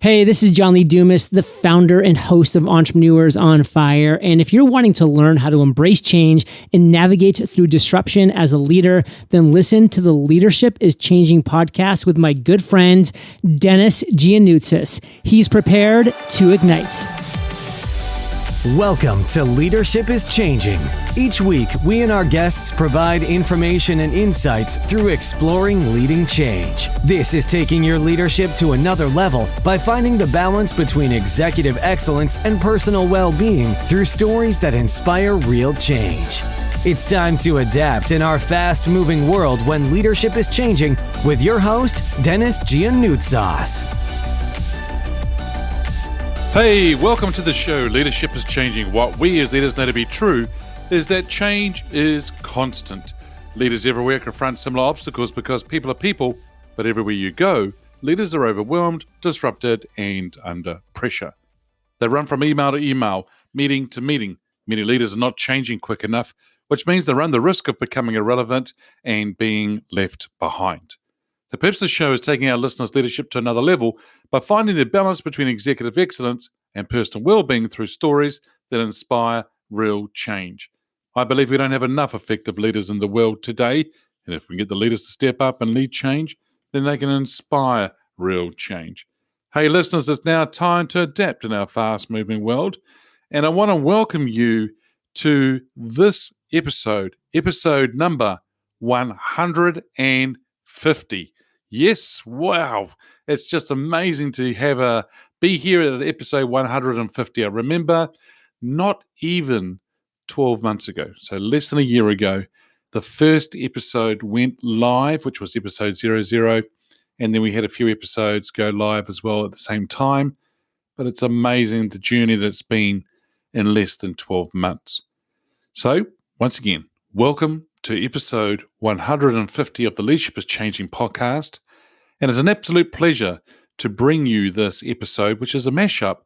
Hey, this is John Lee Dumas, the founder and host of Entrepreneurs on Fire. And if you're wanting to learn how to embrace change and navigate through disruption as a leader, then listen to the Leadership is Changing podcast with my good friend, Denis and Adrian. He's prepared to ignite. Welcome to Leadership is Changing. Each week, we and our guests provide information and insights through exploring leading change. This is taking your leadership to another level by finding the balance between executive excellence and personal well-being through stories that inspire real change. It's time to adapt in our fast-moving world when leadership is changing with your host, Denis and Adrian. Hey, welcome to the show, Leadership is Changing. What we as leaders know to be true is that change is constant. Leaders everywhere confront similar obstacles because people are people, but everywhere you go, leaders are overwhelmed, disrupted, and under pressure. They run from email to email, meeting to meeting. Many leaders are not changing quick enough, which means they run the risk of becoming irrelevant and being left behind. The purpose of the show is taking our listeners' leadership to another level by finding the balance between executive excellence and personal well-being through stories that inspire real change. I believe we don't have enough effective leaders in the world today, and if we can get the leaders to step up and lead change, then they can inspire real change. Hey listeners, it's now time to adapt in our fast-moving world, and I want to welcome you to this episode number 150. Yes, wow. It's just amazing to be here at episode 150. I remember not even 12 months ago, so less than a year ago, the first episode went live, which was episode 00, and then we had a few episodes go live as well at the same time. But it's amazing the journey that's been in less than 12 months. So, once again, welcome to episode 150 of the Leadership is Changing podcast. And it's an absolute pleasure to bring you this episode, which is a mashup,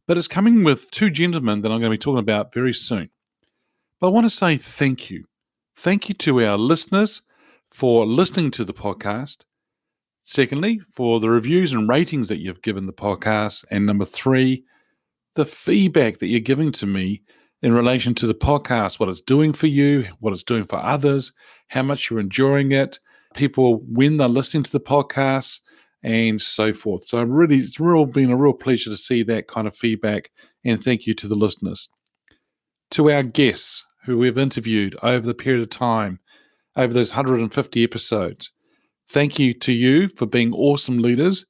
but it's coming with two gentlemen that I'm going to be talking about very soon. But I want to say thank you. Thank you to our listeners for listening to the podcast. Secondly, for the reviews and ratings that you've given the podcast. And number three, the feedback that you're giving to me in relation to the podcast, what it's doing for you, what it's doing for others, how much you're enjoying it, people when they're listening to the podcast, and so forth. So it's been a real pleasure to see that kind of feedback, and thank you to the listeners. To our guests who we've interviewed over the period of time, over those 150 episodes, thank you to you for being awesome leaders.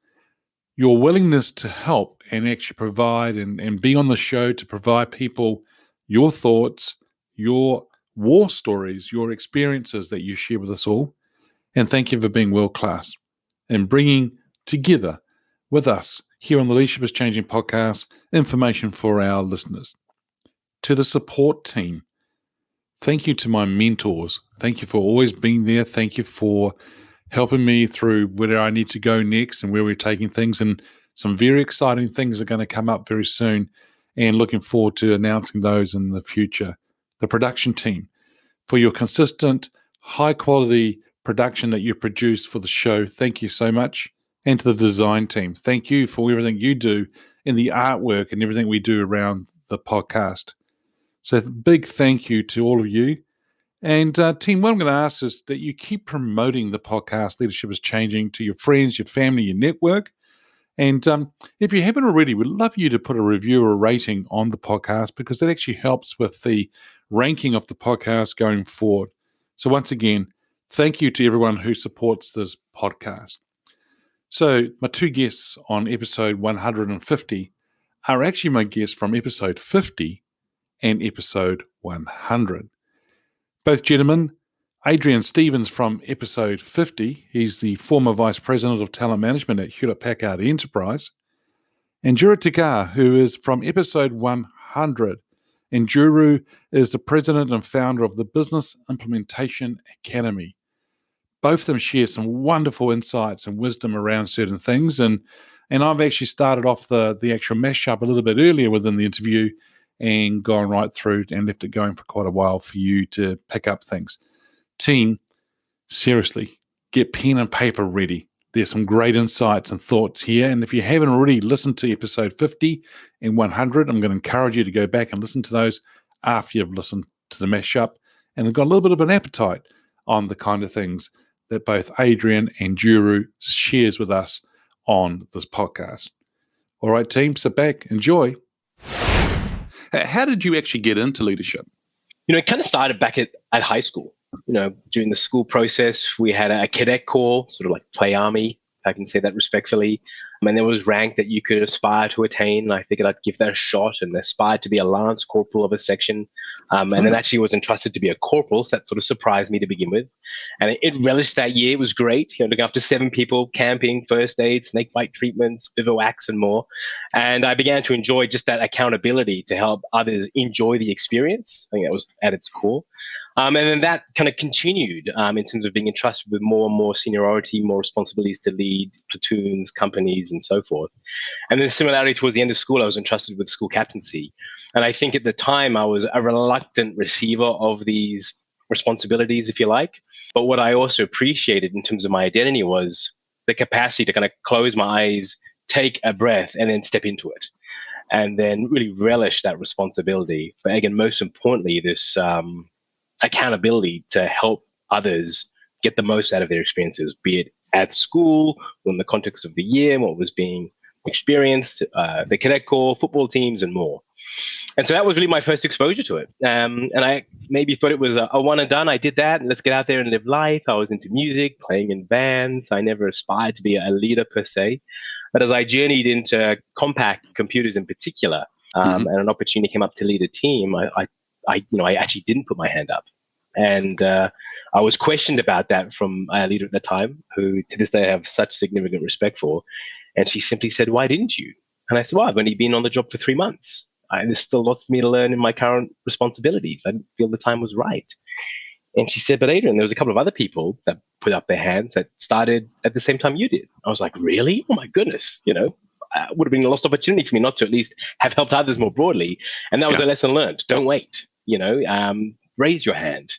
Your willingness to help and actually provide and be on the show to provide people your thoughts, your war stories, your experiences that you share with us all. And thank you for being world-class and bringing together with us here on the Leadership is Changing podcast information for our listeners. To the support team, thank you to my mentors. Thank you for always being there. Thank you for helping me through where I need to go next and where we're taking things. And some very exciting things are going to come up very soon, and looking forward to announcing those in the future. The production team, for your consistent, high-quality production that you produce for the show, thank you so much. And to the design team, thank you for everything you do in the artwork and everything we do around the podcast. So big thank you to all of you. And team, what I'm going to ask is that you keep promoting the podcast, Leadership is Changing, to your friends, your family, your network. And if you haven't already, we'd love you to put a review or a rating on the podcast, because that actually helps with the ranking of the podcast going forward. So once again, thank you to everyone who supports this podcast. So my two guests on episode 150 are actually my guests from episode 50 and episode 100. Both gentlemen, Adrian Stevens from episode 50, he's the former Vice President of Talent Management at Hewlett-Packard Enterprise, and Njeru Nthigah, who is from episode 100. And Njeru is the President and founder of the Business Implementation Academy. Both of them share some wonderful insights and wisdom around certain things, and I've actually started off the actual mashup a little bit earlier within the interview and gone right through and left it going for quite a while for you to pick up things. Team, seriously, get pen and paper ready. There's some great insights and thoughts here. And if you haven't already listened to episode 50 and 100, I'm going to encourage you to go back and listen to those after you've listened to the mashup and have got a little bit of an appetite on the kind of things that both Adrian and Njeru shares with us on this podcast. All right, team, sit back, enjoy. How did you actually get into leadership? It kind of started back at high school. During the school process, we had a cadet corps, sort of like play army, if I can say that respectfully. And there was rank that you could aspire to attain. And I figured I'd give that a shot and aspired to be a lance corporal of a section. And then actually was entrusted to be a corporal. So that sort of surprised me to begin with. And it relished that year. It was great. Looking after 7 people, camping, first aid, snake bite treatments, bivouacs, and more. And I began to enjoy just that accountability to help others enjoy the experience. I think that was at its core. And then that kind of continued in terms of being entrusted with more and more seniority, more responsibilities to lead platoons, companies, and so forth. And then similarly, towards the end of school, I was entrusted with school captaincy. And I think at the time, I was a reluctant receiver of these responsibilities, if you like. But what I also appreciated in terms of my identity was the capacity to kind of close my eyes, take a breath, and then step into it. And then really relish that responsibility. But again, most importantly, this accountability to help others get the most out of their experiences, be it at school, or in the context of the year, what was being experienced, the cadet corps, football teams, and more. And so that was really my first exposure to it. And I maybe thought it was a one and done. I did that, and let's get out there and live life. I was into music, playing in bands. I never aspired to be a leader per se. But as I journeyed into compact computers in particular, and an opportunity came up to lead a team, I actually didn't put my hand up. And I was questioned about that from a leader at the time, who to this day I have such significant respect for. And she simply said, "Why didn't you?" And I said, "Well, I've only been on the job for 3 months. There's still lots for me to learn in my current responsibilities. I didn't feel the time was right." And she said, "But Adrian, there was a couple of other people that put up their hands that started at the same time you did." I was like, "Really? Oh my goodness." Would have been a lost opportunity for me not to at least have helped others more broadly. And that was a lesson learned. Don't wait, raise your hand,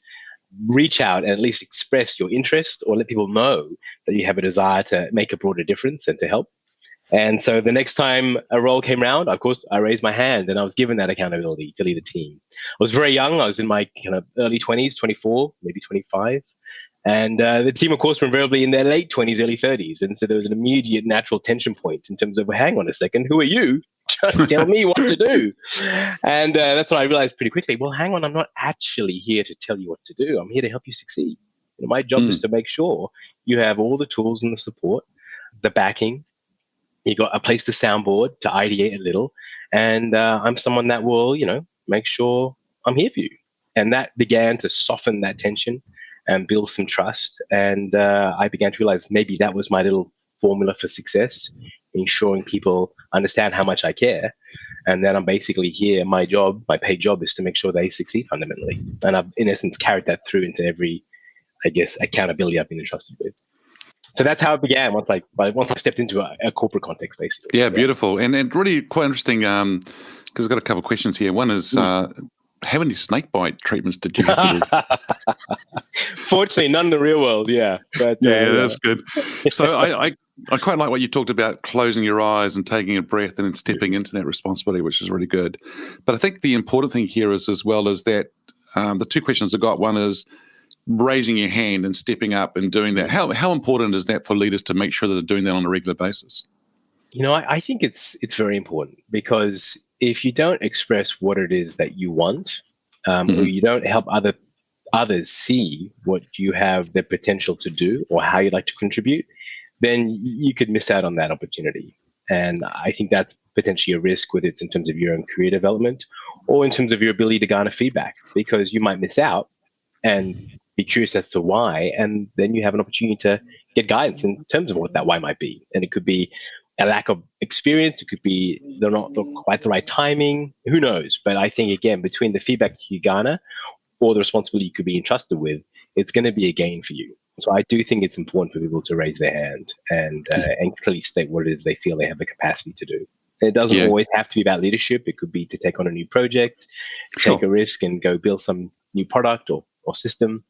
reach out and at least express your interest or let people know that you have a desire to make a broader difference and to help. And so the next time a role came around, of course, I raised my hand and I was given that accountability to lead a team. I was very young. I was in my kind of early 20s, 24, maybe 25. And the team, of course, were invariably in their late 20s, early 30s. And so there was an immediate natural tension point in terms of, well, hang on a second, who are you? Tell me what to do. And that's when I realized pretty quickly, well, hang on, I'm not actually here to tell you what to do. I'm here to help you succeed. My job is to make sure you have all the tools and the support, the backing. You got a place to soundboard, to ideate a little. And I'm someone that will, make sure I'm here for you. And that began to soften that tension and build some trust. And I began to realize maybe that was my little formula for success, ensuring people understand how much I care. And then I'm basically here. My job, my paid job, is to make sure they succeed fundamentally. And I've, in essence, carried that through into every, accountability I've been entrusted with. So that's how it began once I stepped into a corporate context, basically. Yeah, beautiful. And really quite interesting, because I've got a couple of questions here. One is, how many snake bite treatments did you have to do? Fortunately, none in the real world, yeah. But, that's good. So I quite like what you talked about, closing your eyes and taking a breath and then stepping into that responsibility, which is really good. But I think the important thing here is as well is that the two questions I got, one is raising your hand and stepping up and doing that. How important is that for leaders to make sure that they're doing that on a regular basis? I think it's very important, because if you don't express what it is that you want, or you don't help others see what you have the potential to do or how you'd like to contribute, then you could miss out on that opportunity. And I think that's potentially a risk, whether it's in terms of your own career development or in terms of your ability to garner feedback, because you might miss out and be curious as to why, and then you have an opportunity to get guidance in terms of what that why might be. And it could be a lack of experience. It could be they're not quite the right timing. Who knows? But I think, again, between the feedback you garner or the responsibility you could be entrusted with, it's going to be a gain for you. So I do think it's important for people to raise their hand and clearly state what it is they feel they have the capacity to do. And it doesn't always have to be about leadership. It could be to take on a new project, take a risk and go build some new product or system.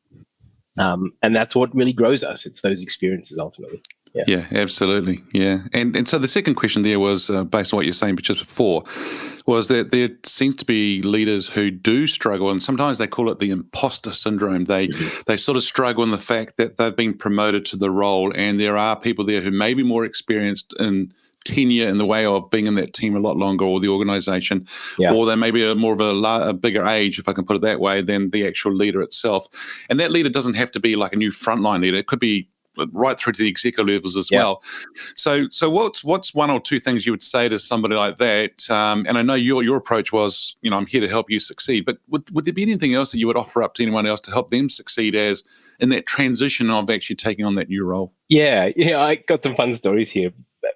And that's what really grows us. It's those experiences ultimately. Yeah, absolutely. Yeah. And so the second question there was, based on what you're saying just before, was that there seems to be leaders who do struggle, and sometimes they call it the imposter syndrome. They sort of struggle in the fact that they've been promoted to the role, and there are people there who may be more experienced in tenure in the way of being in that team a lot longer, or the organization, or they may be more of a bigger age, if I can put it that way, than the actual leader itself. And that leader doesn't have to be like a new frontline leader. It could be right through to the executive levels as well. So what's one or two things you would say to somebody like that? And I know your approach was, I'm here to help you succeed, but would there be anything else that you would offer up to anyone else to help them succeed as in that transition of actually taking on that new role? Yeah, I got some fun stories here.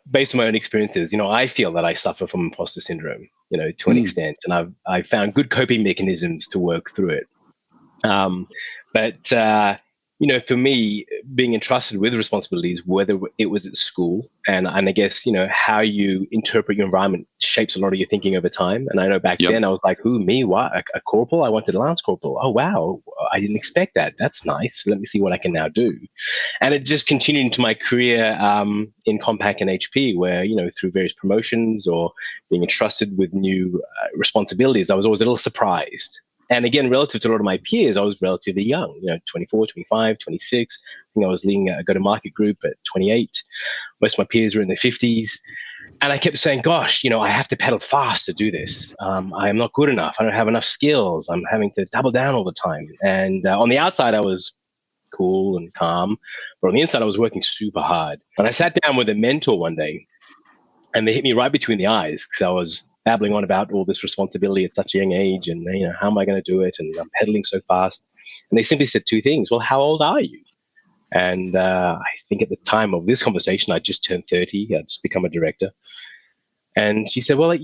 Based on my own experiences, I feel that I suffer from imposter syndrome, to an extent, and I've found good coping mechanisms to work through it. But for me, being entrusted with responsibilities, whether it was at school, and I guess, how you interpret your environment shapes a lot of your thinking over time. And I know back then I was like, who, me, what, a corporal? I wanted a lance corporal. Oh, wow. I didn't expect that. That's nice. Let me see what I can now do. And it just continued into my career in Compact and HP, where, through various promotions or being entrusted with new responsibilities, I was always a little surprised. And again, relative to a lot of my peers, I was relatively young, 24, 25, 26. I think I was leading a go-to-market group at 28. Most of my peers were in their 50s. And I kept saying, gosh, I have to pedal fast to do this. I am not good enough. I don't have enough skills. I'm having to double down all the time. And on the outside, I was cool and calm. But on the inside, I was working super hard. And I sat down with a mentor one day, and they hit me right between the eyes because I was babbling on about all this responsibility at such a young age, and how am I going to do it, and I'm pedaling so fast. And they simply said two things. Well, how old are you? And I think at the time of this conversation, I just turned 30. I'd just become a director. And she said, well,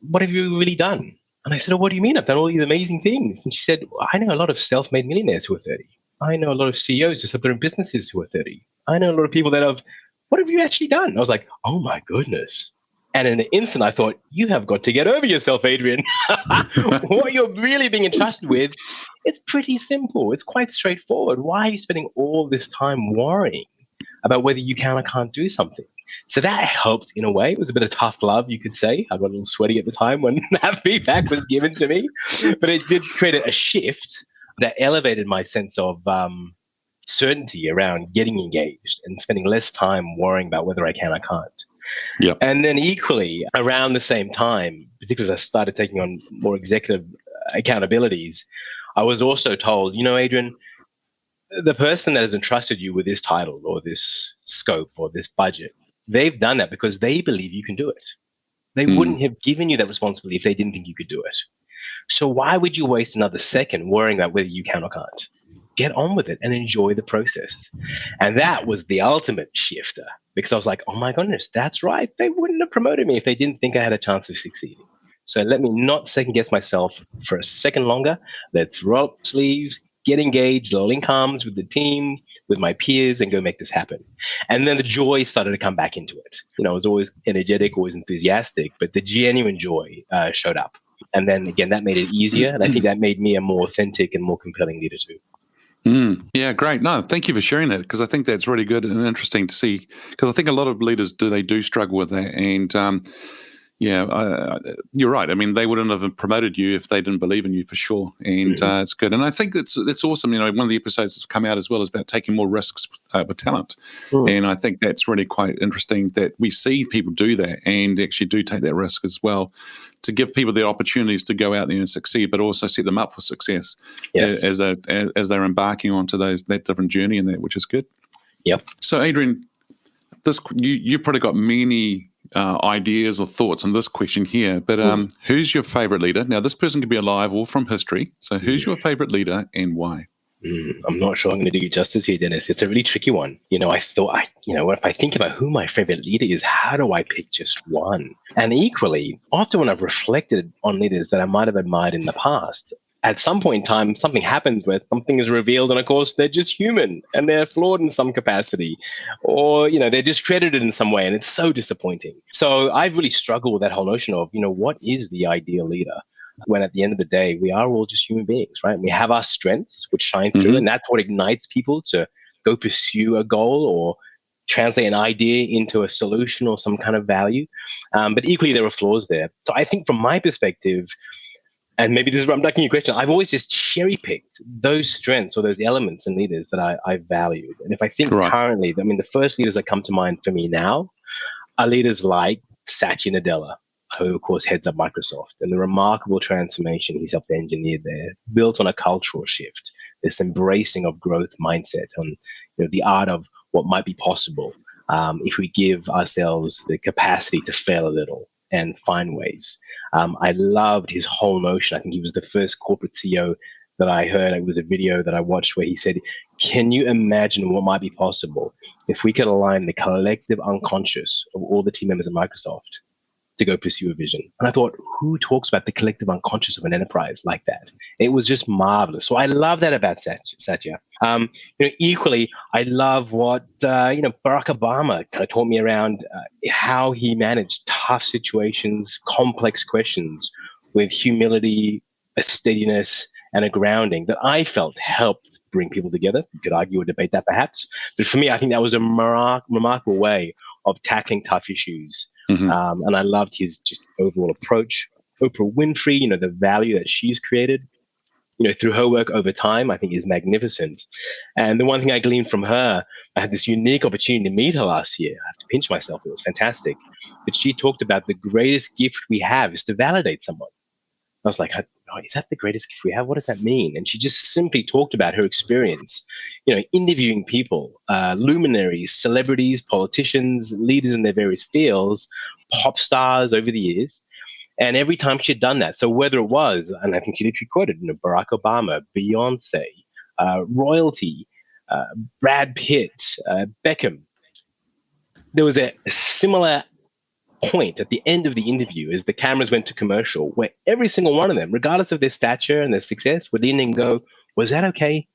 what have you really done? And I said, oh, what do you mean? I've done all these amazing things. And she said, well, I know a lot of self-made millionaires who are 30. I know a lot of CEOs who set their own businesses who are 30. I know a lot of people that what have you actually done? I was like, oh my goodness. And in an instant, I thought, you have got to get over yourself, Adrian. What you're really being entrusted with, it's pretty simple. It's quite straightforward. Why are you spending all this time worrying about whether you can or can't do something? So that helped in a way. It was a bit of tough love, you could say. I got a little sweaty at the time when that feedback was given to me. But it did create a shift that elevated my sense of certainty around getting engaged and spending less time worrying about whether I can or can't. Yep. And then equally, around the same time, particularly as I started taking on more executive accountabilities, I was also told, Adrian, the person that has entrusted you with this title or this scope or this budget, they've done that because they believe you can do it. They wouldn't have given you that responsibility if they didn't think you could do it. So why would you waste another second worrying about whether you can or can't? Get on with it and enjoy the process. And that was the ultimate shifter, because I was like, oh my goodness, that's right. They wouldn't have promoted me if they didn't think I had a chance of succeeding. So let me not second guess myself for a second longer. Let's roll up sleeves, get engaged, link arms with the team, with my peers, and go make this happen. And then the joy started to come back into it. I was always energetic, always enthusiastic, but the genuine joy showed up. And then again, that made it easier. And I think that made me a more authentic and more compelling leader too. Yeah, great. No, thank you for sharing that, because I think that's really good and interesting to see, because I think a lot of leaders do struggle with that. And you're right. I mean, they wouldn't have promoted you if they didn't believe in you, for sure. And it's good. And I think that's awesome. One of the episodes that's come out as well is about taking more risks with talent. And I think that's really quite interesting that we see people do that and actually do take that risk as well, to give people the opportunities to go out there and succeed, but also set them up for success as they're embarking onto that different journey and that, which is good. Yep. So, Adrian, you've probably got many ideas or thoughts on this question here, but who's your favorite leader? Now, this person could be alive or from history. So who's your favorite leader and why? I'm not sure I'm going to do you justice here, Dennis. It's a really tricky one. I thought, if I think about who my favorite leader is, how do I pick just one? And equally, often when I've reflected on leaders that I might have admired in the past, at some point in time, something happens where something is revealed, and of course, they're just human and they're flawed in some capacity, or, they're discredited in some way, and it's so disappointing. So I've really struggled with that whole notion of, what is the ideal leader? When at the end of the day, we are all just human beings, right? We have our strengths, which shine through, and that's what ignites people to go pursue a goal or translate an idea into a solution or some kind of value. But equally, there are flaws there. So I think from my perspective, and maybe this is where I'm ducking your question, I've always just cherry picked those strengths or those elements in leaders that I valued. And if I think currently, I mean, the first leaders that come to mind for me now are leaders like Satya Nadella, who of course heads up Microsoft, and the remarkable transformation he's helped engineer there, built on a cultural shift, this embracing of growth mindset, on the art of what might be possible if we give ourselves the capacity to fail a little and find ways. I loved his whole notion. I think he was the first corporate CEO that I heard. It was a video that I watched where he said, can you imagine what might be possible if we could align the collective unconscious of all the team members at Microsoft to go pursue a vision? And I thought, who talks about the collective unconscious of an enterprise like that? It was just marvelous. So I love that about Satya. Equally, I love what Barack Obama kind of taught me around how he managed tough situations, complex questions with humility, a steadiness, and a grounding that I felt helped bring people together. You could argue or debate that perhaps, but for me, I think that was a remarkable way of tackling tough issues. And I loved his just overall approach. Oprah Winfrey, the value that she's created, through her work over time, I think is magnificent. And the one thing I gleaned from her, I had this unique opportunity to meet her last year. I have to pinch myself. It was fantastic. But she talked about the greatest gift we have is to validate someone. I was like, is that the greatest gift we have? What does that mean? And she just simply talked about her experience, interviewing people, luminaries, celebrities, politicians, leaders in their various fields, pop stars over the years. And every time she'd done that, so whether it was, and I think she literally quoted, Barack Obama, Beyonce, royalty, Brad Pitt, Beckham, there was a similar point at the end of the interview as the cameras went to commercial where every single one of them, regardless of their stature and their success, would lean and go, was that okay?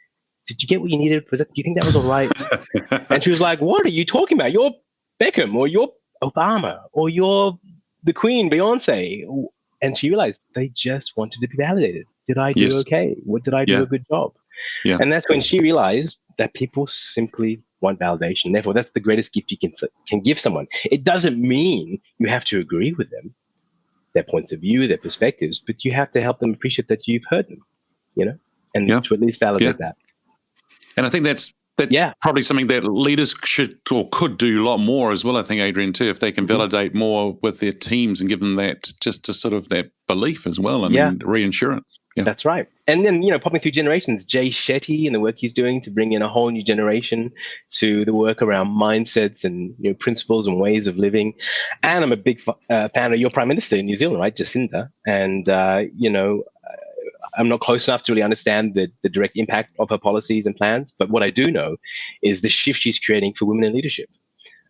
Did you get what you needed? Do you think that was all right? And she was like, what are you talking about? You're Beckham, or you're Obama, or you're the Queen, Beyonce. And she realized they just wanted to be validated. Did I do okay? What did I do a good job? Yeah. And that's when she realized that people simply want validation. Therefore, that's the greatest gift you can give someone. It doesn't mean you have to agree with them, their points of view, their perspectives, but you have to help them appreciate that you've heard them, and to at least validate that. And I think that's probably something that leaders should or could do a lot more as well, I think, Adrian, too, if they can validate more with their teams and give them that, just to sort of that belief as well, reassurance. Yeah. That's right. And then, popping through generations, Jay Shetty and the work he's doing to bring in a whole new generation to the work around mindsets and principles and ways of living. And I'm a big fan of your Prime Minister in New Zealand, right, Jacinda. And, I'm not close enough to really understand the direct impact of her policies and plans. But what I do know is the shift she's creating for women in leadership.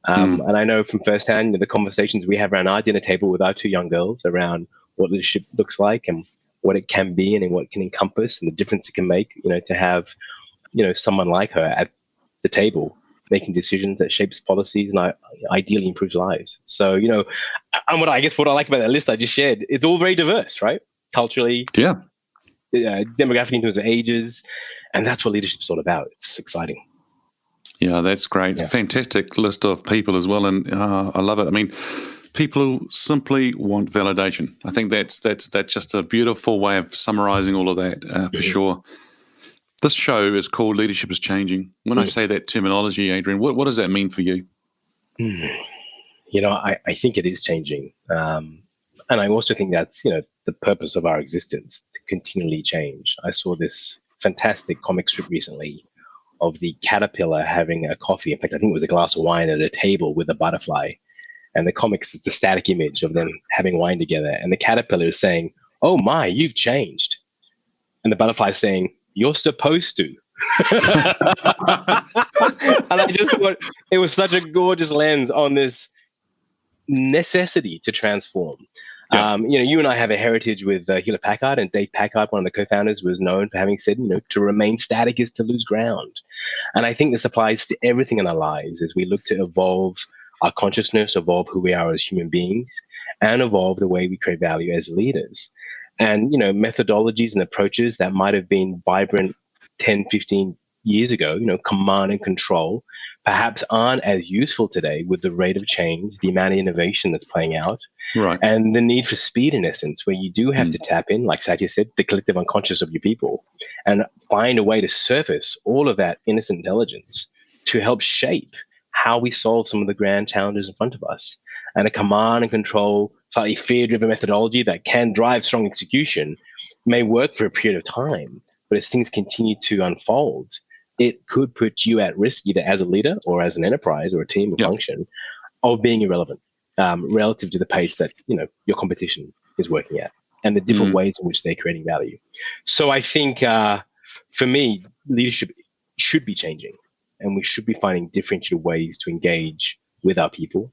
And I know from firsthand the conversations we have around our dinner table with our two young girls around what leadership looks like and what it can be and what it can encompass and the difference it can make, to have, someone like her at the table making decisions that shapes policies and ideally improves lives. So, and what I like about that list I just shared, it's all very diverse, right? Culturally, demographic in terms of ages, and that's what leadership is all about. It's exciting. Yeah, that's great. Yeah. Fantastic list of people as well, and I love it. I mean, people simply want validation. I think that's just a beautiful way of summarizing all of that for sure. This show is called Leadership is Changing. When I say that terminology, Adrian, what does that mean for you? I think it is changing. And I also think that's, the purpose of our existence, to continually change. I saw this fantastic comic strip recently of the caterpillar having a coffee. In fact, I think it was a glass of wine at a table with a butterfly. And the comics is the static image of them having wine together. And the caterpillar is saying, oh my, you've changed. And the butterfly is saying, you're supposed to. And I just thought it was such a gorgeous lens on this necessity to transform. Yeah. You and I have a heritage with Hewlett Packard, and Dave Packard, one of the co-founders, was known for having said, to remain static is to lose ground. And I think this applies to everything in our lives as we look to evolve our consciousness, evolve who we are as human beings, and evolve the way we create value as leaders. And, methodologies and approaches that might have been vibrant 10, 15 years ago, command and control, perhaps aren't as useful today with the rate of change, the amount of innovation that's playing out, Right. and the need for speed, in essence, where you do have to tap in, like Satya said, the collective unconscious of your people, and find a way to surface all of that innocent intelligence to help shape how we solve some of the grand challenges in front of us. And a command and control, slightly fear-driven methodology that can drive strong execution may work for a period of time, but as things continue to unfold, it could put you at risk, either as a leader or as an enterprise or a team or function, of being irrelevant relative to the pace that your competition is working at and the different ways in which they're creating value. So I think for me, leadership should be changing, and we should be finding differentiated ways to engage with our people.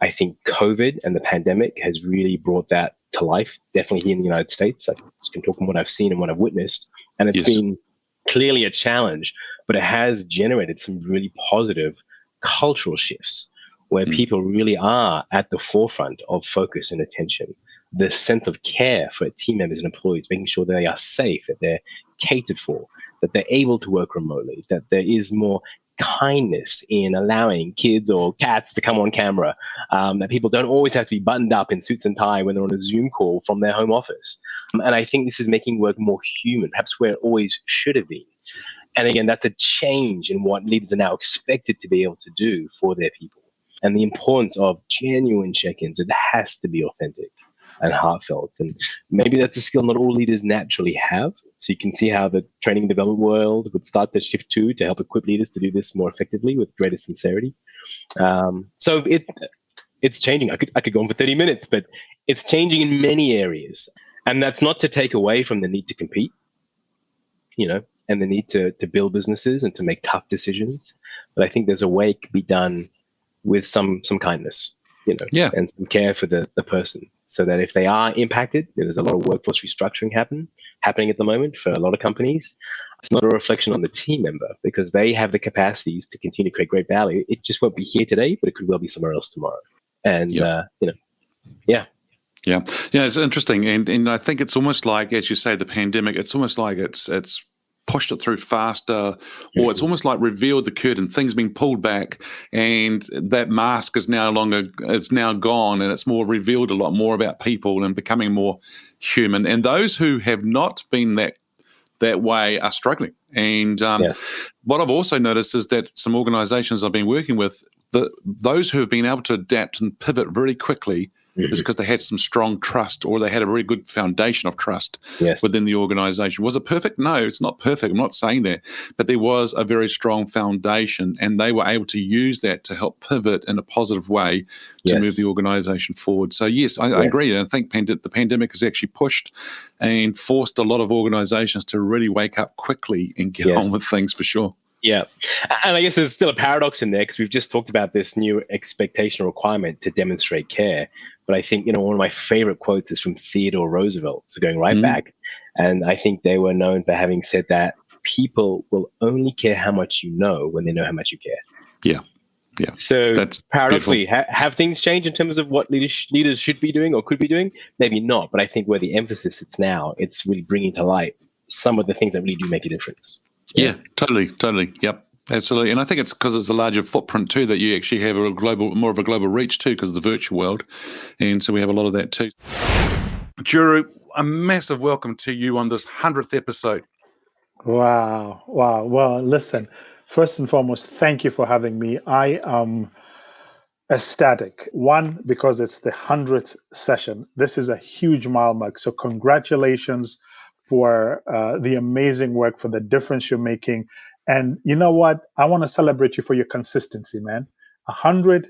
I think COVID and the pandemic has really brought that to life, definitely here in the United States. I can talk from what I've seen and what I've witnessed, and it's been clearly a challenge, but it has generated some really positive cultural shifts where people really are at the forefront of focus and attention. The sense of care for team members and employees, making sure they are safe, that they're catered for, that they're able to work remotely, that there is more kindness in allowing kids or cats to come on camera, that people don't always have to be buttoned up in suits and tie when they're on a Zoom call from their home office. And I think this is making work more human, perhaps where it always should have been. And again, that's a change in what leaders are now expected to be able to do for their people. And the importance of genuine check-ins, it has to be authentic and heartfelt. And maybe that's a skill not all leaders naturally have. So you can see how the training and development world would start to shift to help equip leaders to do this more effectively with greater sincerity. So it's changing. I could go on for 30 minutes, but it's changing in many areas. And that's not to take away from the need to compete, and the need to build businesses and to make tough decisions. But I think there's a way it can be done with some kindness, and some care for the person, so that if they are impacted, there's a lot of workforce restructuring happening at the moment for a lot of companies. It's not a reflection on the team member, because they have the capacities to continue to create great value. It just won't be here today, but it could well be somewhere else tomorrow. And it's interesting, and I think it's almost like, as you say, the pandemic. It's almost like it's pushed it through faster, or it's almost like revealed the curtain. Things being pulled back, and that mask is now gone, and it's more revealed a lot more about people and becoming more human. And those who have not been that way are struggling. And what I've also noticed is that some organizations I've been working with, those who have been able to adapt and pivot very quickly is because they had some strong trust, or they had a very good foundation of trust within the organization. Was it perfect? No, it's not perfect. I'm not saying that. But there was a very strong foundation, and they were able to use that to help pivot in a positive way to move the organization forward. So, I agree. And I think the pandemic has actually pushed and forced a lot of organizations to really wake up quickly and get on with things, for sure. Yeah. And I guess there's still a paradox in there, because we've just talked about this new expectation or requirement to demonstrate care. But I think, one of my favorite quotes is from Theodore Roosevelt, so going right back. And I think they were known for having said that people will only care how much you know when they know how much you care. Yeah. So that's paradoxically, have things changed in terms of what leaders should be doing or could be doing? Maybe not. But I think where the emphasis sits now, it's really bringing to light some of the things that really do make a difference. Yeah, totally. Yep, absolutely. And I think it's because it's a larger footprint too, that you actually have more of a global reach too, because of the virtual world. And so we have a lot of that too. Njeru, a massive welcome to you on this 100th episode. Wow. Well, listen, first and foremost, thank you for having me. I am ecstatic. One, because it's the 100th session. This is a huge mile mark. So congratulations for the amazing work, for the difference you're making. And you know what? I want to celebrate you for your consistency, man. 100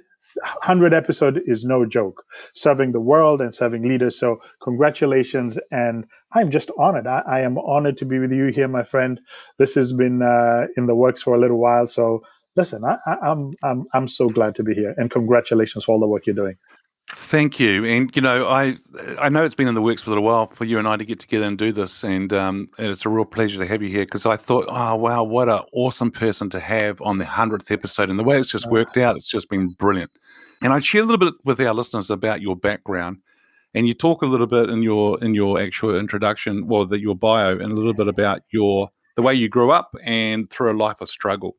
episode is no joke, serving the world and serving leaders. So congratulations. And I'm just honored. I am honored to be with you here, my friend. This has been in the works for a little while. So listen, I'm so glad to be here, and congratulations for all the work you're doing. Thank you. And, I know it's been in the works for a little while for you and I to get together and do this. And it's a real pleasure to have you here, because I thought, oh, wow, what an awesome person to have on the 100th episode. And the way it's just worked out, it's just been brilliant. And I'd share a little bit with our listeners about your background. And you talk a little bit in your actual introduction, your bio, and a little bit about your the way you grew up and through a life of struggle.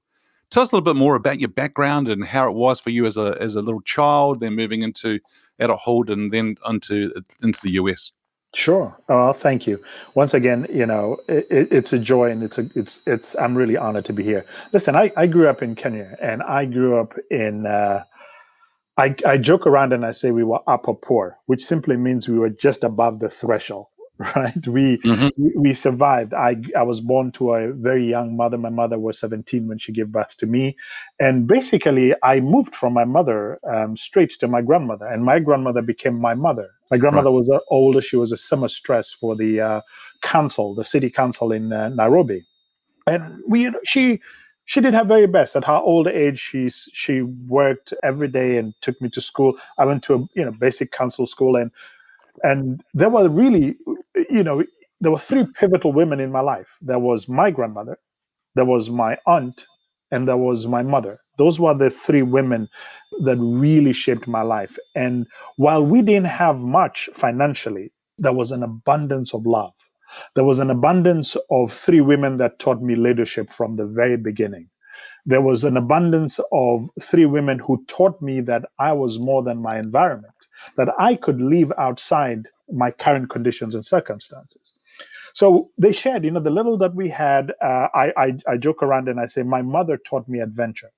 Tell us a little bit more about your background and how it was for you as a little child, then moving into adulthood and then into the US. Sure. Well, thank you once again. It's a joy, and it's. I'm really honored to be here. Listen, I grew up in Kenya, and I grew up in. I joke around and I say we were upper poor, which simply means we were just above the threshold, right? We survived. I was born to a very young mother. My mother was 17 when she gave birth to me, and basically I moved from my mother straight to my grandmother, and my grandmother became my mother. My grandmother was older. She was a summer stress for the the city council in Nairobi, and she did her very best. At her older age, she worked every day and took me to school. I went to a basic council school, and there were really, there were three pivotal women in my life. There was my grandmother, there was my aunt, and there was my mother. Those were the three women that really shaped my life. And while we didn't have much financially, there was an abundance of love. There was an abundance of three women that taught me leadership from the very beginning. There was an abundance of three women who taught me that I was more than my environment, that I could live outside my current conditions and circumstances. So they shared, the little that we had. I joke around and I say, my mother taught me adventure.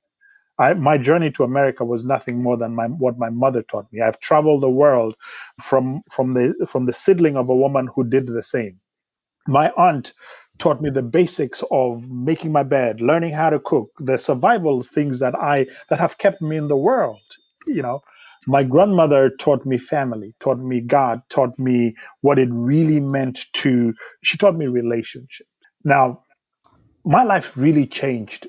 My journey to America was nothing more than what my mother taught me. I've traveled the world from the seedling of a woman who did the same. My aunt taught me the basics of making my bed, learning how to cook, the survival things that have kept me in the world. My grandmother taught me family, taught me God, taught me what it really meant she taught me relationship. Now, my life really changed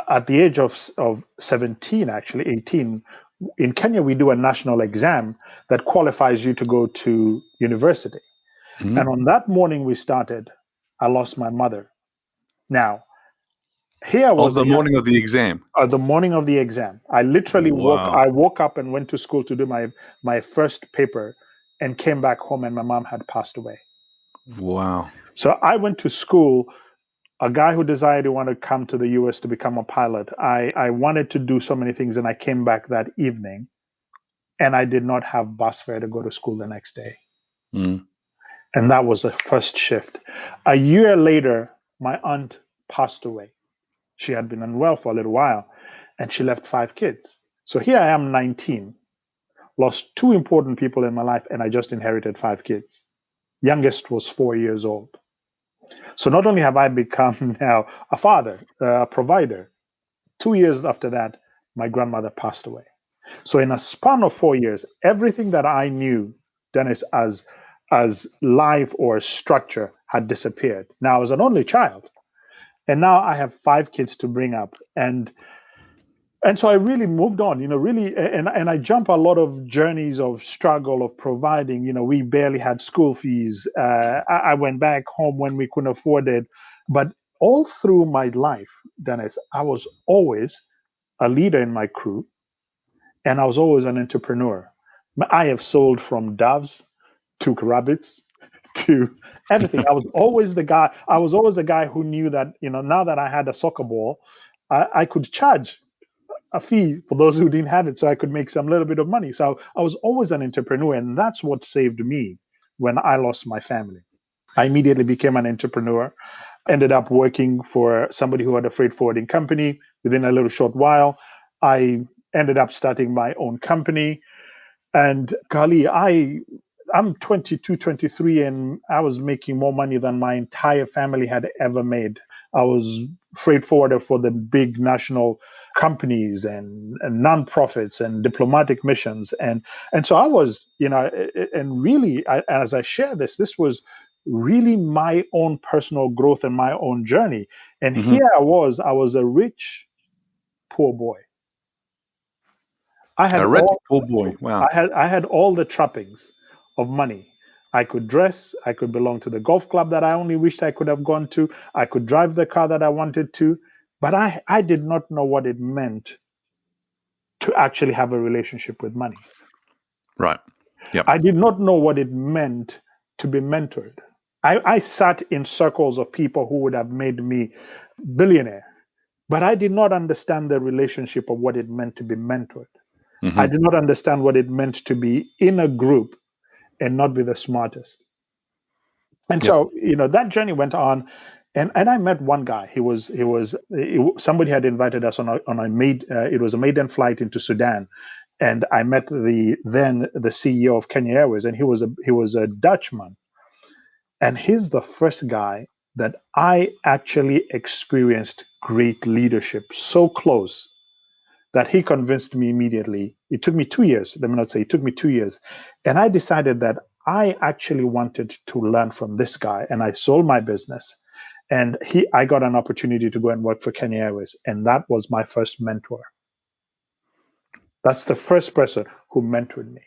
at the age of 17, actually 18. In Kenya, we do a national exam that qualifies you to go to university. Mm-hmm. And on that morning we started, I lost my mother. Now, here was the morning of the exam. The morning of the exam. I literally woke up and went to school to do my first paper and came back home and my mom had passed away. Wow. So I went to school, a guy who decided he wanted to come to the US to become a pilot. I wanted to do so many things, and I came back that evening and I did not have bus fare to go to school the next day. Mm. And that was the first shift. A year later, my aunt passed away. She had been unwell for a little while, and she left 5 kids. So here I am, 19, lost 2 important people in my life, and I just inherited 5 kids. Youngest was 4 years old. So not only have I become now a father, a provider, 2 years after that, my grandmother passed away. So in a span of 4 years, everything that I knew, Dennis, as life or structure had disappeared. Now I was an only child, and now I have 5 kids to bring up, and so I really moved on, really, and I jump a lot of journeys of struggle of providing. We barely had school fees. I went back home when we couldn't afford it, but all through my life, Dennis, I was always a leader in my crew, and I was always an entrepreneur. I have sold from doves to rabbits to everything. I was always the guy. I was always the guy who knew that, now that I had a soccer ball, I could charge a fee for those who didn't have it, so I could make some little bit of money. So I was always an entrepreneur, and that's what saved me when I lost my family. I immediately became an entrepreneur, ended up working for somebody who had a freight forwarding company. Within a little short while, I ended up starting my own company. And golly, I'm 22, 23, and I was making more money than my entire family had ever made. I was freight forwarder for the big national companies and nonprofits and diplomatic missions. And so I was, and really, as I share this was really my own personal growth and my own journey. And here I was a rich, poor boy. I had A rich poor boy. Wow. I had all the trappings of money. I could dress, I could belong to the golf club that I only wished I could have gone to. I could drive the car that I wanted to, but I did not know what it meant to actually have a relationship with money. Right. Yep. I did not know what it meant to be mentored. I sat in circles of people who would have made me billionaire, but I did not understand the relationship of what it meant to be mentored. I did not understand what it meant to be in a group and not be the smartest. And Yep. so, that journey went on, and I met one guy. Somebody had invited us on it was a maiden flight into Sudan, and I met the CEO of Kenya Airways, and he was a Dutchman, and he's the first guy that I actually experienced great leadership so close that he convinced me immediately. It took me 2 years. Let me not say it took me 2 years. And I decided that I actually wanted to learn from this guy. And I sold my business. And I got an opportunity to go and work for Kenya Airways. And that was my first mentor. That's the first person who mentored me.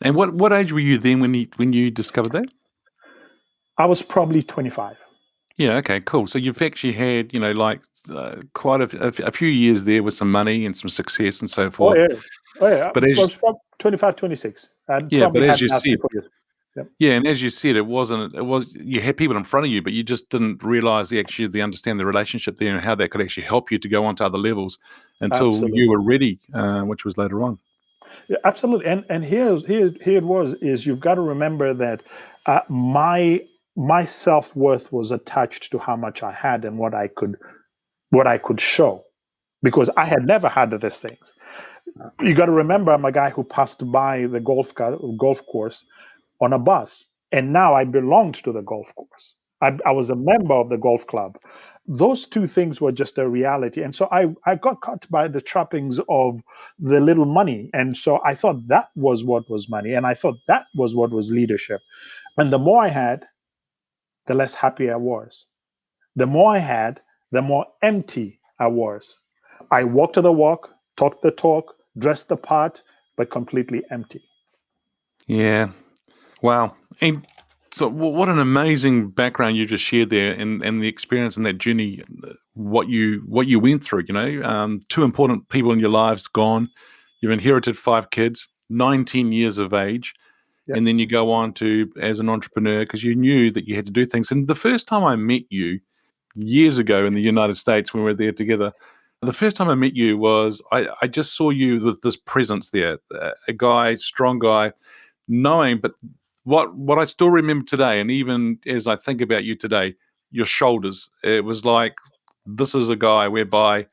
And what age were you then when you discovered that? I was probably 25. Yeah. Okay. Cool. So you've actually had, quite a few years there with some money and some success and so Oh, forth. yeah. Oh, yeah. But I was probably 25, 26. I'd but probably as had you that said, for years. Yep. yeah, and as you said, it was you had people in front of you, but you just didn't realize they understand the relationship there and how that could actually help you to go on to other levels until Absolutely. you were ready, which was later on. Yeah, absolutely. And here it was is you've got to remember that my self-worth was attached to how much I had and what I could show, because I had never had these things. You got to remember, I'm a guy who passed by the golf course on a bus, and now I belonged to the golf course. I was a member of the golf club. Those two things were just a reality. And so I got caught by the trappings of the little money. And so I thought that was what was money. And I thought that was what was leadership. And the more I had, the less happy I was. The more I had, the more empty I was. I walked the walk, talked the talk, dressed the part, but completely empty. Yeah. Wow. And so what an amazing background you just shared there, and the experience and that journey, what you went through, two important people in your lives gone. You've inherited 5 kids, 19 years of age. Yep. And then you go on to as an entrepreneur because you knew that you had to do things. And the first time I met you years ago in the United States when we were there together, the first time I met you was I just saw you with this presence there, a guy, strong guy, knowing, but what I still remember today, and even as I think about you today, your shoulders, it was like, this is a guy whereby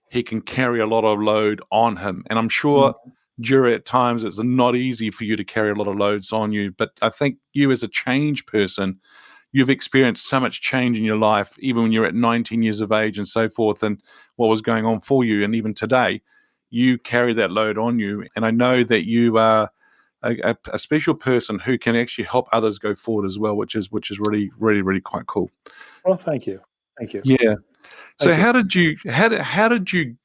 he can carry a lot of load on him. And I'm sure during at times it's not easy for you to carry a lot of loads on you. But I think you as a change person, you've experienced so much change in your life, even when you're at 19 years of age and so forth, and what was going on for you. And even today, you carry that load on you. And I know that you are a special person who can actually help others go forward as well, which is really, really, really quite cool. Well, thank you. Thank you. Yeah. So Thank you. how did you,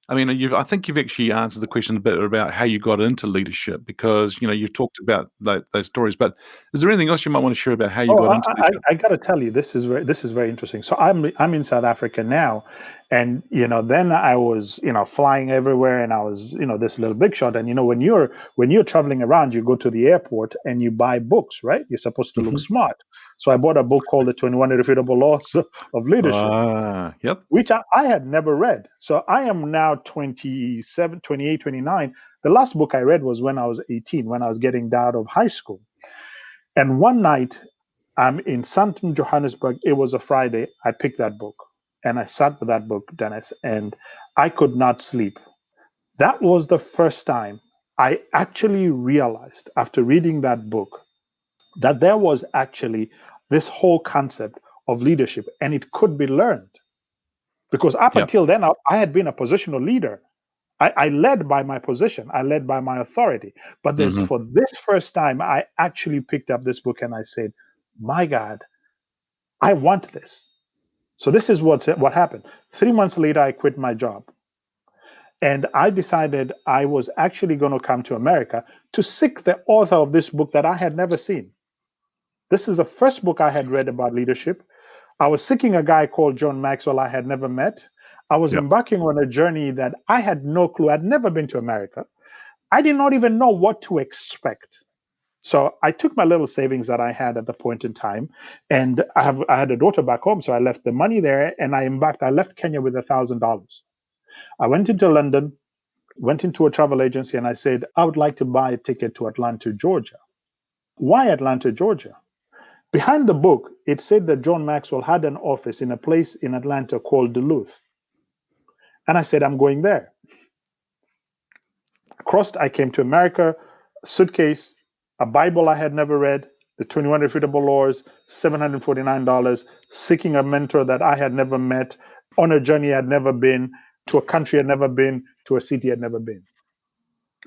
I mean, I think you've actually answered the question a bit about how you got into leadership, because, you've talked about those stories, but is there anything else you might want to share about how you Oh, got into leadership? I got to tell you, this is very interesting. So I'm in South Africa now, and then I was flying everywhere, and I was this little big shot. And when you're traveling around, you go to the airport and you buy books, right? You're supposed to look smart. So I bought a book called The 21 Irrefutable Laws of Leadership, Yep. which I had never read. So I am now 27, 28, 29. The last book I read was when I was 18, when I was getting out of high school. And one night, I'm in Sandton, Johannesburg. It was a Friday. I picked that book and I sat with that book, Dennis, and I could not sleep. That was the first time I actually realized, after reading that book, that there was actually this whole concept of leadership and it could be learned. Because up Yep. until then, I had been a positional leader. I led by my position. I led by my authority. But for this first time, I actually picked up this book and I said, my God, I want this. So this is what happened. 3 months later, I quit my job. And I decided I was actually going to come to America to seek the author of this book that I had never seen. This is the first book I had read about leadership. I was seeking a guy called John Maxwell I had never met. I was Yep. embarking on a journey that I had no clue. I'd never been to America. I did not even know what to expect. So I took my little savings that I had at the point in time, and I had a daughter back home, so I left the money there, and I left Kenya with $1,000. I went into London, went into a travel agency, and I said, I would like to buy a ticket to Atlanta, Georgia. Why Atlanta, Georgia? Behind the book, it said that John Maxwell had an office in a place in Atlanta called Duluth. And I said, I'm going there. I came to America, suitcase, a Bible I had never read, the 21 Irrefutable Laws, $749, seeking a mentor that I had never met, on a journey I'd never been, to a country I'd never been, to a city I'd never been.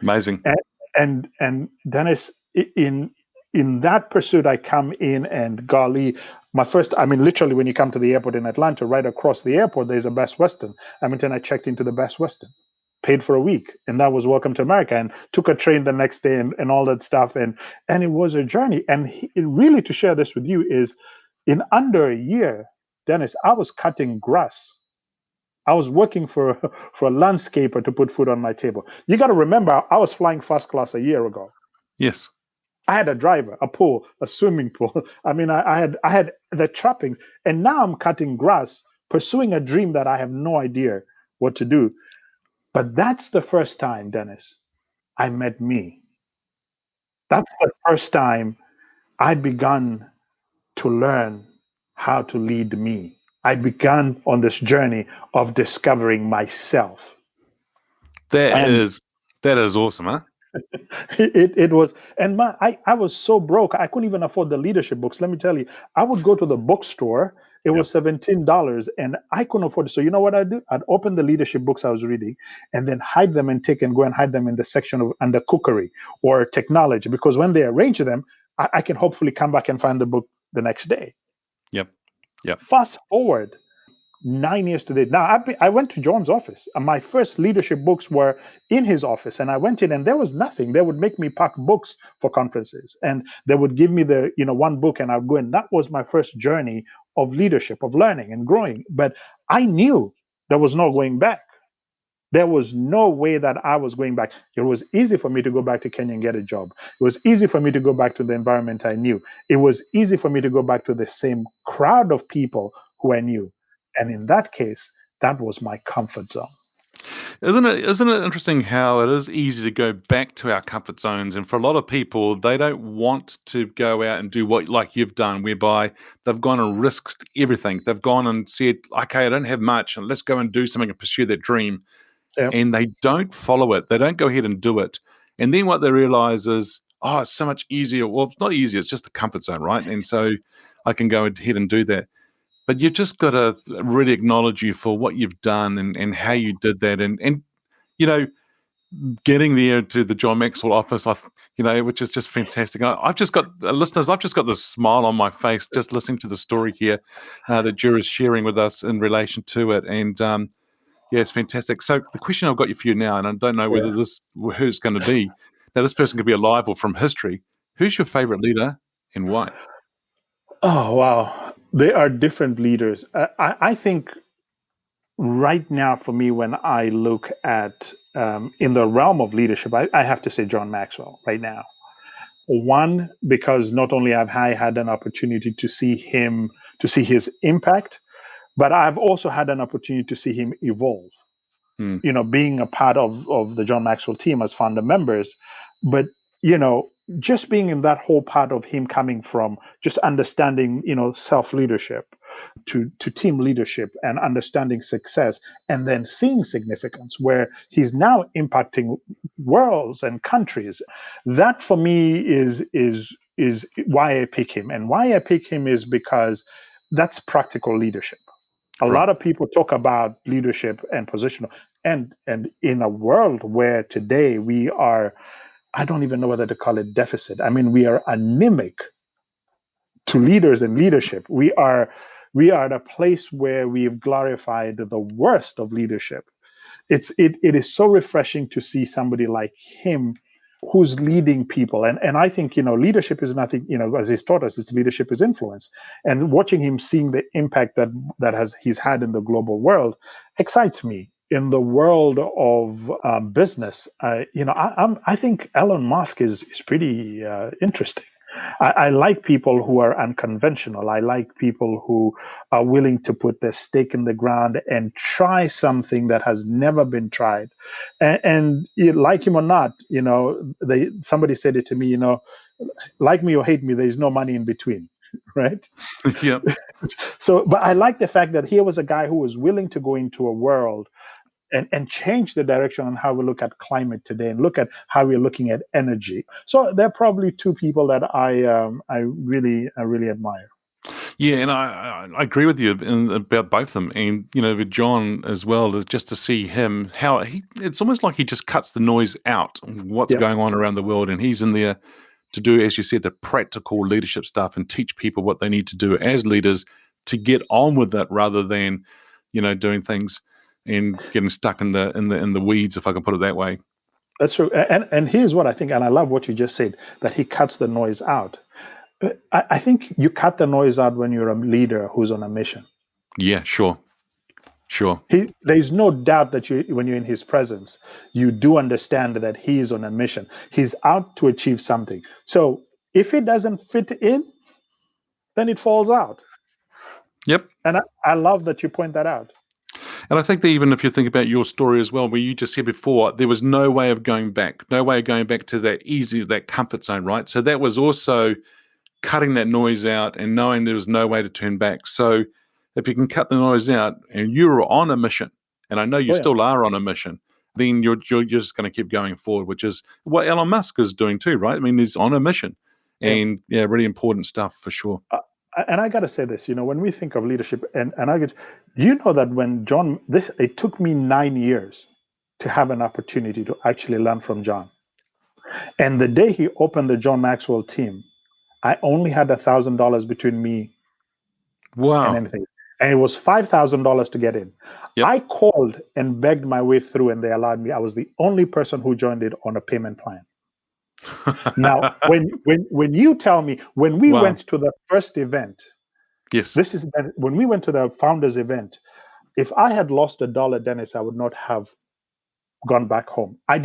Amazing. And Dennis, in that pursuit, I come in, and golly, literally when you come to the airport in Atlanta, right across the airport, there's a Best Western. I checked into the Best Western, paid for a week, and that was Welcome to America, and took a train the next day and all that stuff. And it was a journey. And really, to share this with you, is in under a year, Dennis, I was cutting grass. I was working for a landscaper to put food on my table. You got to remember, I was flying first class a year ago. Yes. I had a driver, a pool, a swimming pool. I had the trappings, and now I'm cutting grass, pursuing a dream that I have no idea what to do. But that's the first time, Dennis, I met me. That's the first time I began to learn how to lead me. I began on this journey of discovering myself. That is awesome, huh? It was, and I was so broke, I couldn't even afford the leadership books. Let me tell you, I would go to the bookstore. It was $17, and I couldn't afford it. So you know what I'd do? I'd open the leadership books I was reading, and then hide them and go and hide them in the section of under cookery or technology, because when they arrange them, I can hopefully come back and find the book the next day. Yep. Fast forward 9 years to date. Now, I went to John's office, and my first leadership books were in his office. And I went in, and there was nothing. They would make me pack books for conferences, and they would give me the one book, and I'd go in. That was my first journey of leadership, of learning and growing. But I knew there was no going back. There was no way that I was going back. It was easy for me to go back to Kenya and get a job. It was easy for me to go back to the environment I knew. It was easy for me to go back to the same crowd of people who I knew. And in that case, that was my comfort zone. Isn't it interesting how it is easy to go back to our comfort zones? And for a lot of people, they don't want to go out and do what like you've done, whereby they've gone and risked everything. They've gone and said, okay, I don't have much, and let's go and do something and pursue that dream. Yep. And they don't follow it. They don't go ahead and do it. And then what they realize is, oh, it's so much easier. Well, it's not easy. It's just the comfort zone, right? And so I can go ahead and do that. But you've just got to really acknowledge you for what you've done and how you did that. And getting there to the John Maxwell office, which is just fantastic. I've just got, listeners, I've just got this smile on my face just listening to the story here that Njeru is sharing with us in relation to it. And yeah, it's fantastic. So the question I've got for you now, and I don't know whether who it's going to be. Now, this person could be alive or from history. Who's your favorite leader and why? Oh, wow. They are different leaders. I think right now, for me, when I look at in the realm of leadership, I have to say John Maxwell right now. One, because not only have I had an opportunity to see his impact, but I've also had an opportunity to see him evolve. Being a part of the John Maxwell team as founder members, but just being in that whole part of him coming from just understanding, self-leadership to team leadership and understanding success, and then seeing significance where he's now impacting worlds and countries. That for me is why I pick him. And why I pick him is because that's practical leadership. A lot of people talk about leadership and positional, and in a world where today we are, I don't even know whether to call it deficit. I mean, we are anemic to leaders and leadership. We are at a place where we've glorified the worst of leadership. It is so refreshing to see somebody like him who's leading people. And I think, leadership is nothing, as he's taught us, it's leadership is influence. And watching him, seeing the impact that he's had in the global world excites me. in the world of business, I think Elon Musk is pretty interesting. I like people who are unconventional. I like people who are willing to put their stake in the ground and try something that has never been tried. And like him or not, somebody said it to me, like me or hate me, there's no money in between, right? Yep. So, but I like the fact that here was a guy who was willing to go into a world and change the direction on how we look at climate today and look at how we're looking at energy. So there are probably two people that I really admire. Yeah, and I agree with you about both of them, and with John as well, is just to see him how it's almost like he just cuts the noise out of what's Yeah. going on around the world, and he's in there to do, as you said, the practical leadership stuff and teach people what they need to do as leaders to get on with it, rather than doing things and getting stuck in the weeds, if I can put it that way. That's true. And here's what I think, and I love what you just said, that he cuts the noise out. I think you cut the noise out when you're a leader who's on a mission. Yeah, sure. There's no doubt that when you're in his presence, you do understand that he is on a mission. He's out to achieve something. So if it doesn't fit in, then it falls out. Yep. And I love that you point that out. And I think that even if you think about your story as well, where you just said before, there was no way of going back to that comfort zone, right? So that was also cutting that noise out and knowing there was no way to turn back. So if you can cut the noise out and you're on a mission, and I know you still are on a mission, then you're just going to keep going forward, which is what Elon Musk is doing too, right? I mean, he's on a mission, and really important stuff for sure. And I got to say this, when we think of leadership, and you know that when John, it took me 9 years to have an opportunity to actually learn from John. And the day he opened the John Maxwell team, I only had $1,000 between me and anything. And it was $5,000 to get in. Yep. I called and begged my way through, and they allowed me. I was the only person who joined it on a payment plan. Now, when you tell me, when we went to the first event, yes, when we went to the founders event, if I had lost $1, Dennis, I would not have gone back home. I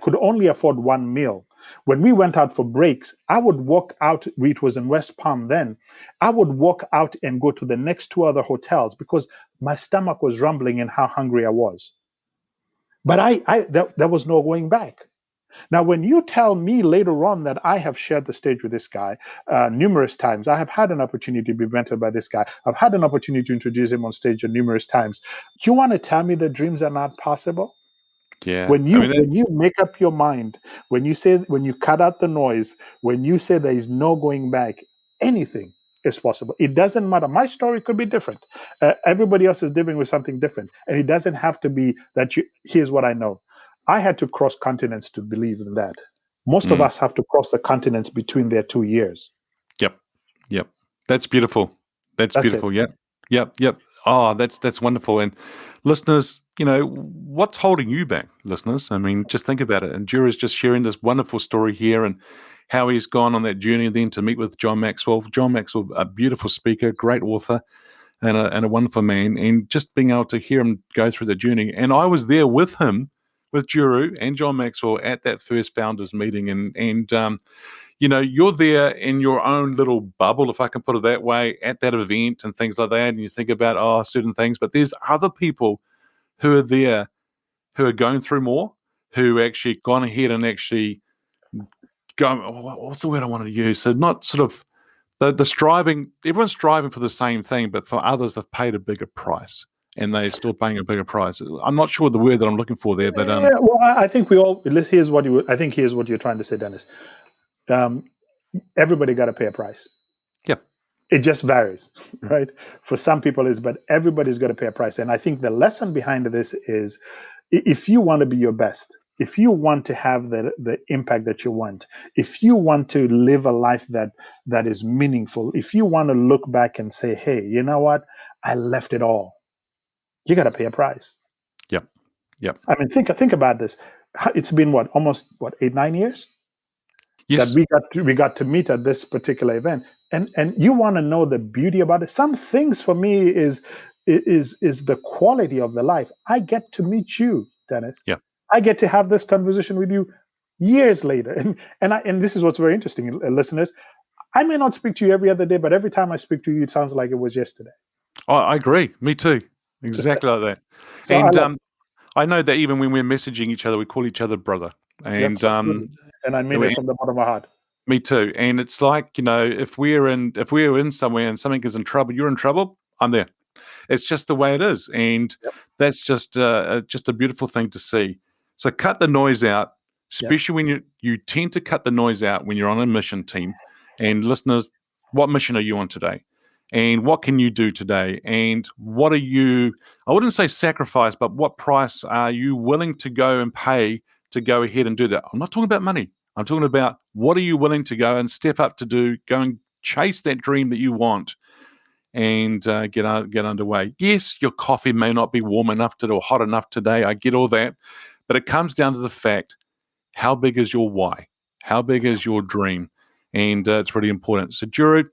could only afford one meal. When we went out for breaks, I would walk out. It was in West Palm then. I would walk out and go to the next two other hotels because my stomach was rumbling in how hungry I was. But there was no going back. Now, when you tell me later on that I have shared the stage with this guy numerous times, I have had an opportunity to be mentored by this guy, I've had an opportunity to introduce him on stage numerous times. You want to tell me that dreams are not possible? Yeah. When you make up your mind, when you cut out the noise, when you say there is no going back, anything is possible. It doesn't matter. My story could be different. Everybody else is dealing with something different, and it doesn't have to be that here's what I know. I had to cross continents to believe in that. Most of us have to cross the continents between their 2 years. Yep. That's beautiful. That's beautiful. It. Yep. Oh, that's wonderful. And listeners, what's holding you back, listeners? I mean, just think about it. And Njeru is just sharing this wonderful story here and how he's gone on that journey then to meet with John Maxwell. John Maxwell, a beautiful speaker, great author, and a wonderful man. And just being able to hear him go through the journey. And I was there with him, with Njeru and John Maxwell at that first founders meeting. And you're there in your own little bubble, if I can put it that way, at that event and things like that. And you think about, certain things, but there's other people who are there who are going through more, who actually gone ahead and actually what's the word I wanted to use? So not sort of the striving, everyone's striving for the same thing, but for others, they've paid a bigger price. And they're still paying a bigger price. I'm not sure the word that I'm looking for there, but I think we all. Here's what you're trying to say, Dennis. Everybody got to pay a price. Yep. It just varies, right? For some people, but everybody's got to pay a price. And I think the lesson behind this is, if you want to be your best, if you want to have the impact that you want, if you want to live a life that is meaningful, if you want to look back and say, hey, you know what? I left it all. You got to pay a price. Yep. I mean, think about this. It's been almost 8-9 years. Yes. That we got to meet at this particular event, and you want to know the beauty about it. Some things for me is is the quality of the life. I get to meet you, Dennis. Yeah. I get to have this conversation with you years later. And this is what's very interesting, listeners. I may not speak to you every other day, but every time I speak to you, it sounds like it was yesterday. I agree. Me too. Exactly like that. So And I know that even when we're messaging each other, we call each other brother. And and I mean it from the bottom of my heart. Me too. And it's like, if we're in somewhere and something is in trouble, you're in trouble, I'm there. It's just the way it is. And that's just a beautiful thing to see. So cut the noise out, especially when you tend to cut the noise out when you're on a mission team. And listeners, what mission are you on today? And what can you do today? And what are you, I wouldn't say sacrifice, but what price are you willing to go and pay to go ahead and do that? I'm not talking about money. I'm talking about what are you willing to go and step up to do, go and chase that dream that you want and get underway. Yes, your coffee may not be warm enough or hot enough today. I get all that. But it comes down to the fact, how big is your why? How big is your dream? And it's really important. So, Njeru,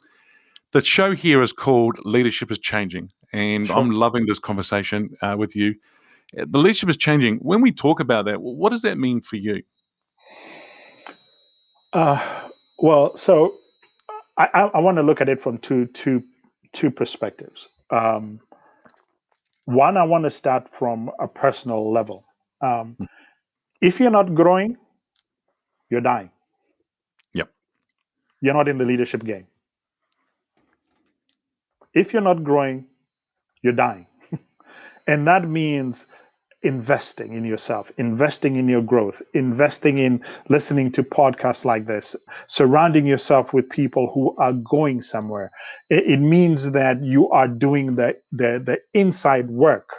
the show here is called Leadership is Changing. And I'm loving this conversation with you. The leadership is changing. When we talk about that, what does that mean for you? Well, so I want to look at it from two perspectives. One, I want to start from a personal level. If you're not growing, you're dying. Yep. You're not in the leadership game. If you're not growing, you're dying. And that means investing in yourself, investing in your growth, investing in listening to podcasts like this, surrounding yourself with people who are going somewhere. It means that you are doing the inside work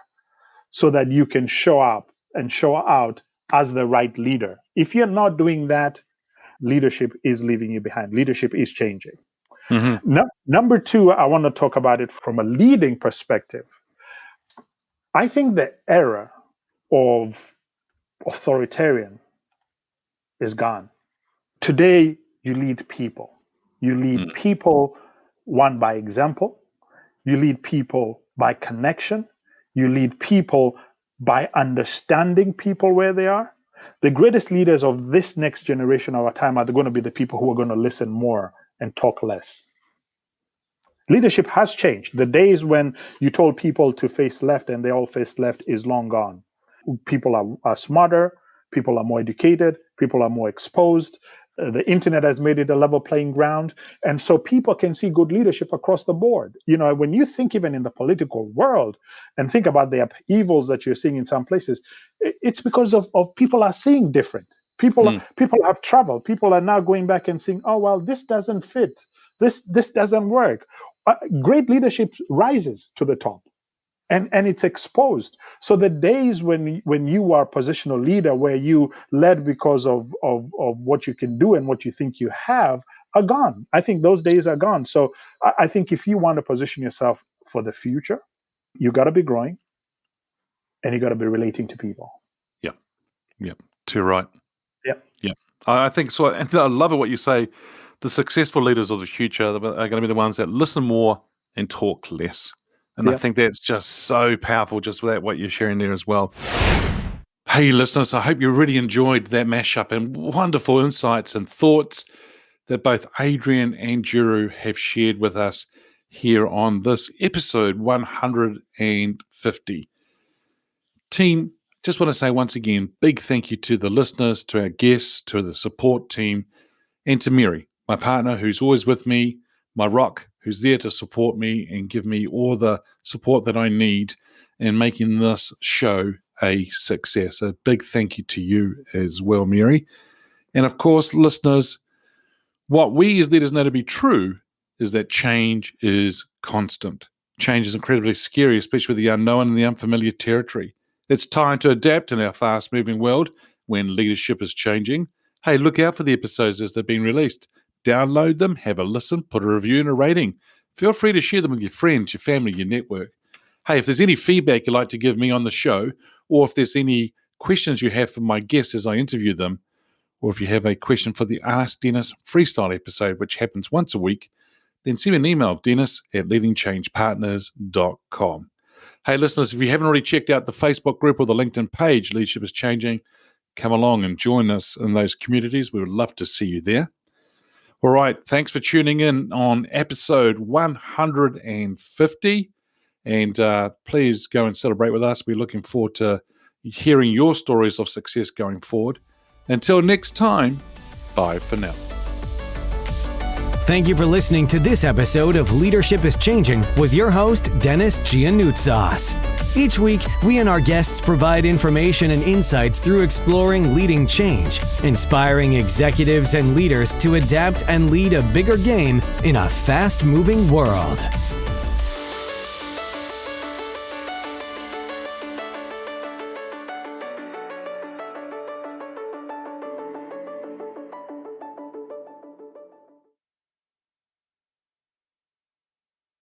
so that you can show up and show out as the right leader. If you're not doing that, leadership is leaving you behind. Leadership is changing. Mm-hmm. Number two, I want to talk about it from a leading perspective. I think the era of authoritarian is gone. Today, you lead people. You lead people, one, by example. You lead people by connection. You lead people by understanding people where they are. The greatest leaders of this next generation of our time are going to be the people who are going to listen more and talk less. Leadership has changed. The days when you told people to face left and they all faced left is long gone. People are smarter, people are more educated, people are more exposed. The internet has made it a level playing ground. And so people can see good leadership across the board. When you think even in the political world and think about the upheavals that you're seeing in some places, it's because of people are seeing different. People have traveled. People are now going back and saying, oh, well, this doesn't fit. This doesn't work. Great leadership rises to the top. And it's exposed. So the days when you are a positional leader where you led because of what you can do and what you think you have are gone. I think those days are gone. So I think if you want to position yourself for the future, you got to be growing and you got to be relating to people. Yeah. Too right. Yeah. I think so. And I love it what you say. The successful leaders of the future are going to be the ones that listen more and talk less. And I think that's just so powerful, just with what you're sharing there as well. Hey, listeners, I hope you really enjoyed that mashup and wonderful insights and thoughts that both Adrian and Njeru have shared with us here on this episode 150. Team, just want to say once again, big thank you to the listeners, to our guests, to the support team, and to Mary, my partner, who's always with me, my rock, who's there to support me and give me all the support that I need in making this show a success. A big thank you to you as well, Mary. And of course, listeners, what we as leaders know to be true is that change is constant. Change is incredibly scary, especially with the unknown and the unfamiliar territory. It's time to adapt in our fast-moving world when leadership is changing. Hey, look out for the episodes as they're being released. Download them, have a listen, put a review and a rating. Feel free to share them with your friends, your family, your network. Hey, if there's any feedback you'd like to give me on the show, or if there's any questions you have for my guests as I interview them, or if you have a question for the Ask Denis freestyle episode, which happens once a week, then send me an email, dennis@leadingchangepartners.com. Hey, listeners, if you haven't already checked out the Facebook group or the LinkedIn page, Leadership is Changing, come along and join us in those communities. We would love to see you there. All right. Thanks for tuning in on episode 150. And please go and celebrate with us. We're looking forward to hearing your stories of success going forward. Until next time, bye for now. Thank you for listening to this episode of Leadership is Changing with your host, Denis and Adrian. Each week, we and our guests provide information and insights through exploring leading change, inspiring executives and leaders to adapt and lead a bigger game in a fast-moving world.